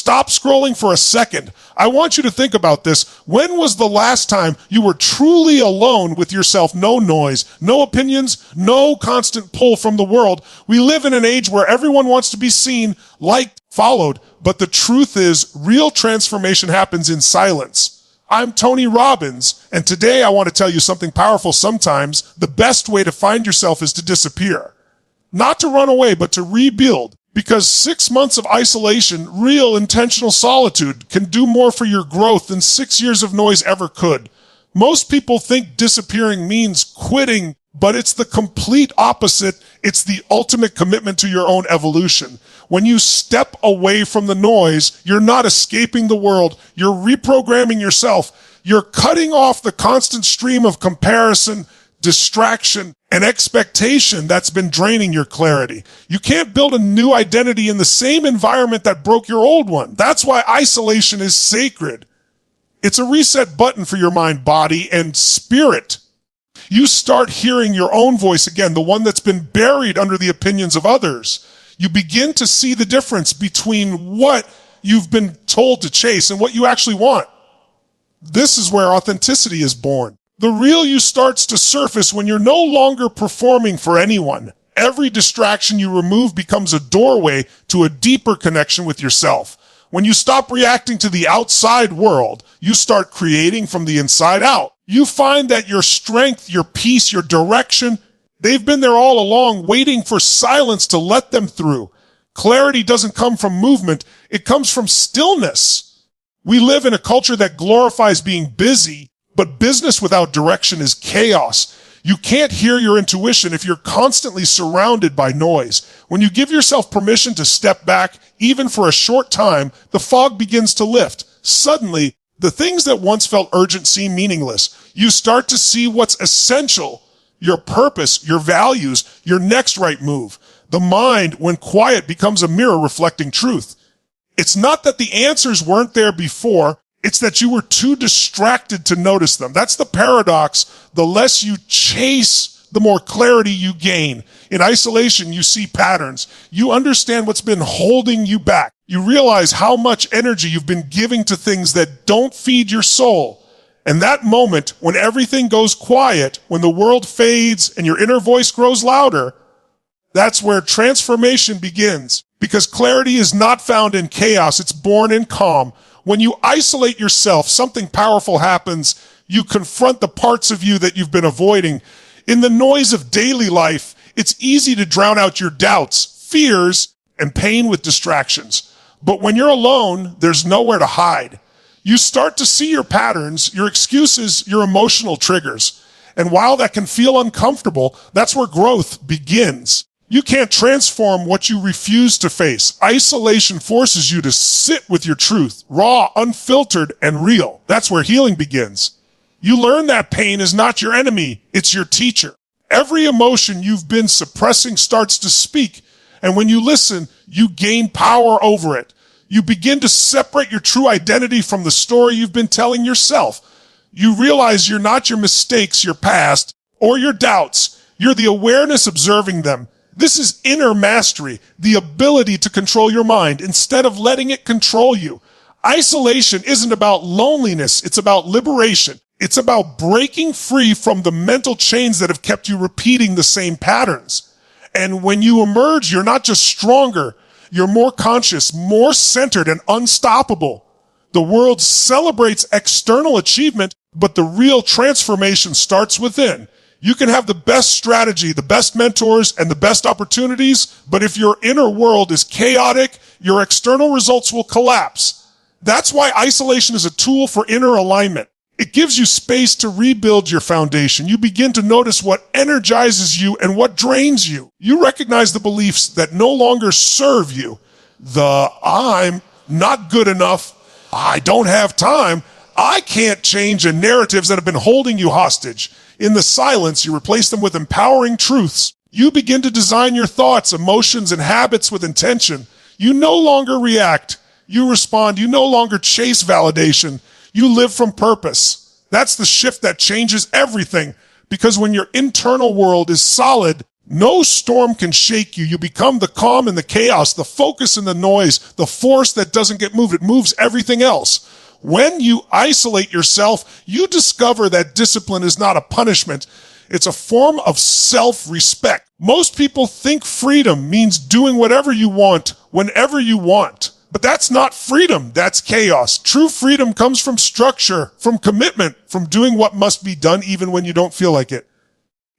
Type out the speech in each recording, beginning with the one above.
Stop scrolling for a second. I want you to think about this. When was the last time you were truly alone with yourself? No noise, no opinions, no constant pull from the world. We live in an age where everyone wants to be seen, liked, followed. But the truth is, real transformation happens in silence. I'm Tony Robbins, and today I want to tell you something powerful. Sometimes the best way to find yourself is to disappear. Not to run away, but to rebuild. Because 6 months of isolation, real intentional solitude, can do more for your growth than 6 years of noise ever could. Most people think disappearing means quitting, but it's the complete opposite. It's the ultimate commitment to your own evolution. When you step away from the noise, you're not escaping the world. You're reprogramming yourself. You're cutting off the constant stream of comparison, distraction, and expectation that's been draining your clarity. You can't build a new identity in the same environment that broke your old one. That's why isolation is sacred. It's a reset button for your mind, body, and spirit. You start hearing your own voice again, the one that's been buried under the opinions of others. You begin to see the difference between what you've been told to chase and what you actually want. This is where authenticity is born. The real you starts to surface when you're no longer performing for anyone. Every distraction you remove becomes a doorway to a deeper connection with yourself. When you stop reacting to the outside world, you start creating from the inside out. You find that your strength, your peace, your direction, they've been there all along, waiting for silence to let them through. Clarity doesn't come from movement, it comes from stillness. We live in a culture that glorifies being busy, but business without direction is chaos. You can't hear your intuition if you're constantly surrounded by noise. When you give yourself permission to step back, even for a short time, the fog begins to lift. Suddenly, the things that once felt urgent seem meaningless. You start to see what's essential, your purpose, your values, your next right move. The mind, when quiet, becomes a mirror reflecting truth. It's not that the answers weren't there before, it's that you were too distracted to notice them. That's the paradox. The less you chase, the more clarity you gain. In isolation, you see patterns. You understand what's been holding you back. You realize how much energy you've been giving to things that don't feed your soul. And that moment, when everything goes quiet, when the world fades and your inner voice grows louder, that's where transformation begins. Because clarity is not found in chaos, it's born in calm. When you isolate yourself, something powerful happens. You confront the parts of you that you've been avoiding. In the noise of daily life, it's easy to drown out your doubts, fears, and pain with distractions. But when you're alone, there's nowhere to hide. You start to see your patterns, your excuses, your emotional triggers. And while that can feel uncomfortable, that's where growth begins. You can't transform what you refuse to face. Isolation forces you to sit with your truth, raw, unfiltered, and real. That's where healing begins. You learn that pain is not your enemy, it's your teacher. Every emotion you've been suppressing starts to speak, and when you listen, you gain power over it. You begin to separate your true identity from the story you've been telling yourself. You realize you're not your mistakes, your past, or your doubts. You're the awareness observing them. This is inner mastery, the ability to control your mind instead of letting it control you. Isolation isn't about loneliness, it's about liberation. It's about breaking free from the mental chains that have kept you repeating the same patterns. And when you emerge, you're not just stronger, you're more conscious, more centered, and unstoppable. The world celebrates external achievement, but the real transformation starts within. You can have the best strategy, the best mentors, and the best opportunities, but if your inner world is chaotic, your external results will collapse. That's why isolation is a tool for inner alignment. It gives you space to rebuild your foundation. You begin to notice what energizes you and what drains you. You recognize the beliefs that no longer serve you. The I'm not good enough, I don't have time, I can't change, and narratives that have been holding you hostage. In the silence, you replace them with empowering truths. You begin to design your thoughts, emotions, and habits with intention. You no longer react. You respond. You no longer chase validation. You live from purpose. That's the shift that changes everything. Because when your internal world is solid, No storm can shake you. You become the calm in the chaos, the focus in the noise, the force that doesn't get moved. It moves everything else. When you isolate yourself, you discover that discipline is not a punishment. It's a form of self-respect. Most people think freedom means doing whatever you want, whenever you want. But that's not freedom. That's chaos. True freedom comes from structure, from commitment, from doing what must be done even when you don't feel like it.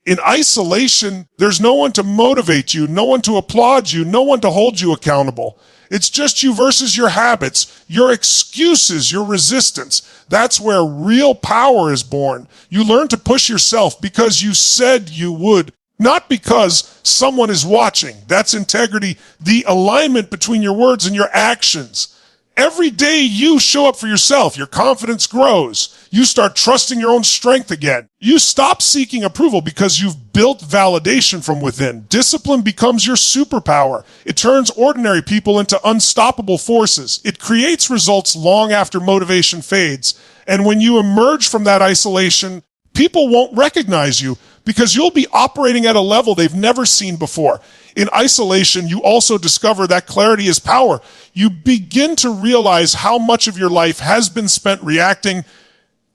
In isolation, there's no one to motivate you, no one to applaud you, no one to hold you accountable. It's just you versus your habits, your excuses, your resistance. That's where real power is born. You learn to push yourself because you said you would, not because someone is watching. That's integrity, the alignment between your words and your actions. Every day you show up for yourself, your confidence grows. You start trusting your own strength again. You stop seeking approval because you've built validation from within. Discipline becomes your superpower. It turns ordinary people into unstoppable forces. It creates results long after motivation fades. And when you emerge from that isolation, people won't recognize you because you'll be operating at a level they've never seen before. In isolation, you also discover that clarity is power. You begin to realize how much of your life has been spent reacting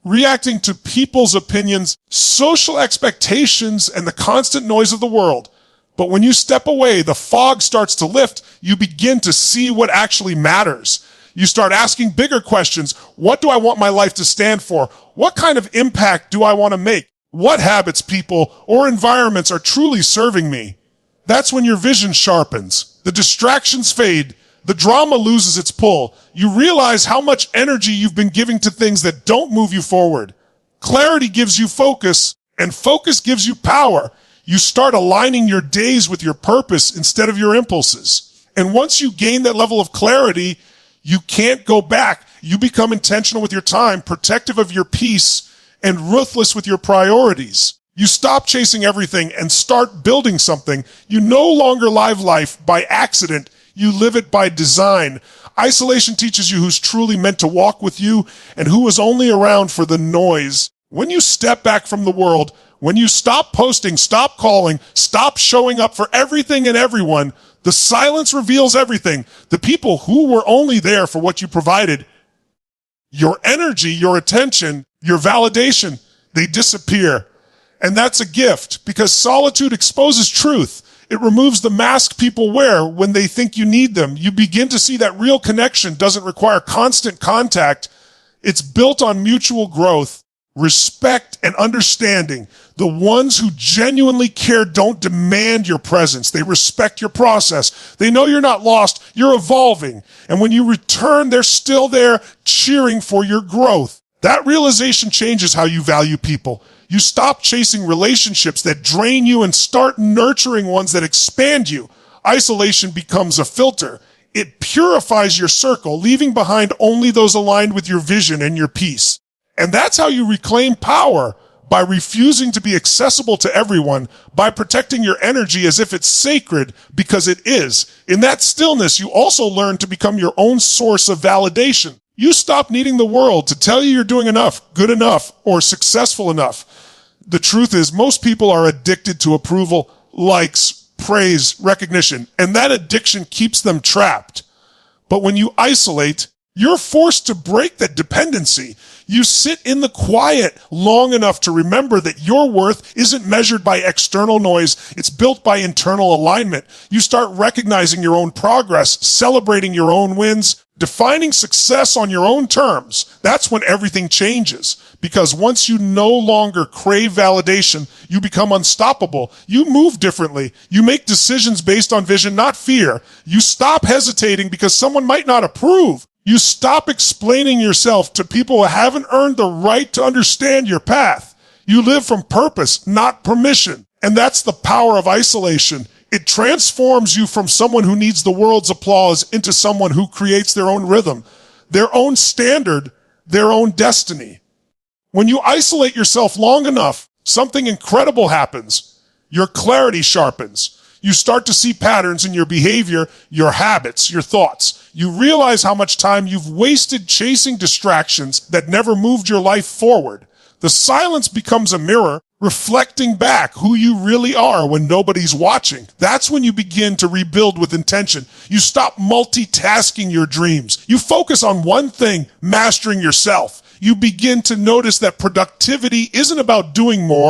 to people's opinions, social expectations, and the constant noise of the world. But when you step away, the fog starts to lift. You begin to see what actually matters. You start asking bigger questions. What do I want my life to stand for? What kind of impact do I want to make? What habits, people, or environments are truly serving me? That's when your vision sharpens. The distractions fade. The drama loses its pull. You realize how much energy you've been giving to things that don't move you forward. Clarity gives you focus, and focus gives you power. You start aligning your days with your purpose instead of your impulses. And once you gain that level of clarity, you can't go back. You become intentional with your time, protective of your peace, and ruthless with your priorities. You stop chasing everything and start building something. You no longer live life by accident. You live it by design. Isolation teaches you who's truly meant to walk with you and who is only around for the noise. When you step back from the world, when you stop posting, stop calling, stop showing up for everything and everyone, the silence reveals everything. The people who were only there for what you provided, your energy, your attention, your validation, they disappear. And that's a gift because solitude exposes truth. It removes the mask people wear when they think you need them. You begin to see that real connection doesn't require constant contact. It's built on mutual growth, respect, and understanding. The ones who genuinely care don't demand your presence. They respect your process. They know you're not lost. You're evolving. And when you return, they're still there cheering for your growth. That realization changes how you value people. You stop chasing relationships that drain you and start nurturing ones that expand you. Isolation becomes a filter. It purifies your circle, leaving behind only those aligned with your vision and your peace. And that's how you reclaim power, by refusing to be accessible to everyone, by protecting your energy as if it's sacred, because it is. In that stillness, you also learn to become your own source of validation. You stop needing the world to tell you you're doing enough, good enough, or successful enough. The truth is, most people are addicted to approval, likes, praise, recognition, and that addiction keeps them trapped. But when you isolate, you're forced to break that dependency. You sit in the quiet long enough to remember that your worth isn't measured by external noise. It's built by internal alignment. You start recognizing your own progress, celebrating your own wins, defining success on your own terms. That's when everything changes. Because once you no longer crave validation, you become unstoppable. You move differently. You make decisions based on vision, not fear. You stop hesitating because someone might not approve. You stop explaining yourself to people who haven't earned the right to understand your path. You live from purpose, not permission. And that's the power of isolation. It transforms you from someone who needs the world's applause into someone who creates their own rhythm, their own standard, their own destiny. When you isolate yourself long enough, something incredible happens. Your clarity sharpens. You start to see patterns in your behavior, your habits, your thoughts. You realize how much time you've wasted chasing distractions that never moved your life forward. The silence becomes a mirror, reflecting back who you really are when nobody's watching. That's when you begin to rebuild with intention. You stop multitasking your dreams. You focus on one thing, mastering yourself. You begin to notice that productivity isn't about doing more.